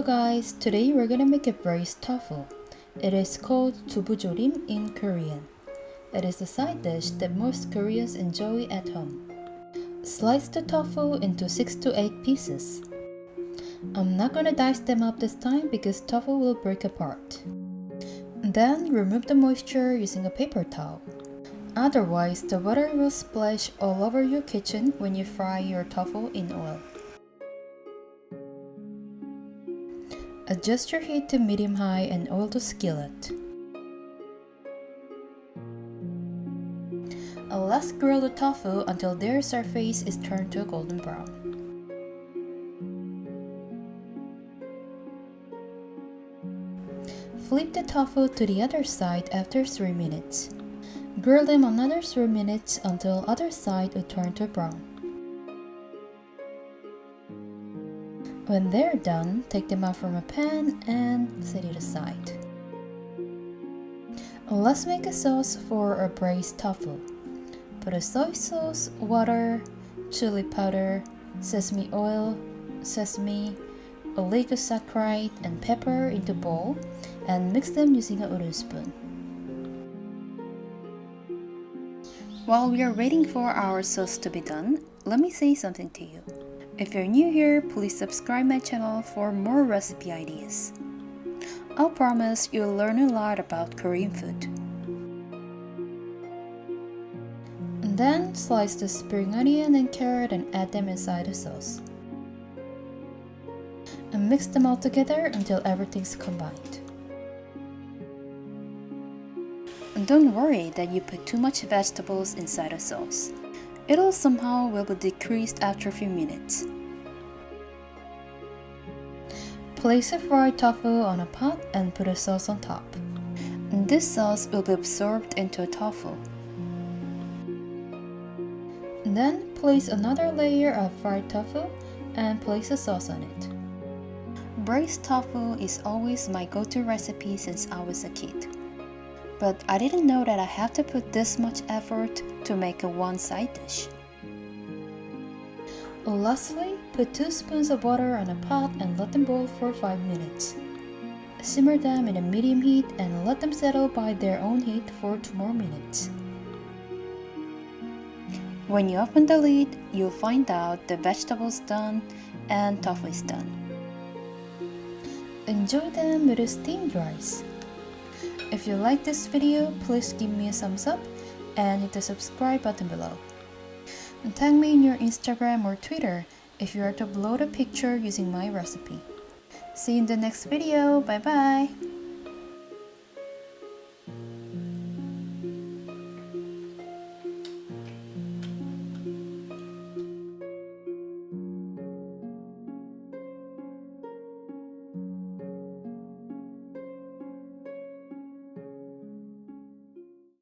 guys, today we're gonna make a braised tofu. It is called 두부조림 in Korean. It is a side dish that most Koreans enjoy at home. Slice the tofu into 6 to 8 pieces. I'm not gonna dice them up this time because tofu will break apart. Then remove the moisture using a paper towel. Otherwise, the water will splash all over your kitchen when you fry your tofu in oil. Adjust your heat to medium-high and oil the skillet. Let's grill the tofu until their surface is turned to a golden brown. Flip the tofu to the other side after 3 minutes. Grill them another 3 minutes until other side will turn to brown. When they're done, take them out from a pan and set it aside. Let's make a sauce for a braised tofu. Put a soy sauce, water, chili powder, sesame oil, sesame, oligosaccharide, and pepper into a bowl and mix them using a wooden spoon. While we are waiting for our sauce to be done, let me say something to you. If you're new here, please subscribe my channel for more recipe ideas. I'll promise you'll learn a lot about Korean food. And then slice the spring onion and carrot and add them inside the sauce. And mix them all together until everything's combined. And don't worry that you put too much vegetables inside the sauce. It'll somehow will be decreased after a few minutes. Place a fried tofu on a pot and put a sauce on top. And this sauce will be absorbed into a tofu. And then place another layer of fried tofu and place the sauce on it. Braised tofu is always my go-to recipe since I was a kid. But I didn't know that I have to put this much effort to make a one side dish. Lastly, put 2 spoons of water on a pot and let them boil for 5 minutes. Simmer them in a medium heat and let them settle by their own heat for 2 more minutes. When you open the lid, you'll find out the vegetables done and tofu is done. Enjoy them with a steamed rice. If you like this video, please give me a thumbs up and hit the subscribe button below. And tag me in your Instagram or Twitter if you are to upload a picture using my recipe. See you in the next video. Bye bye!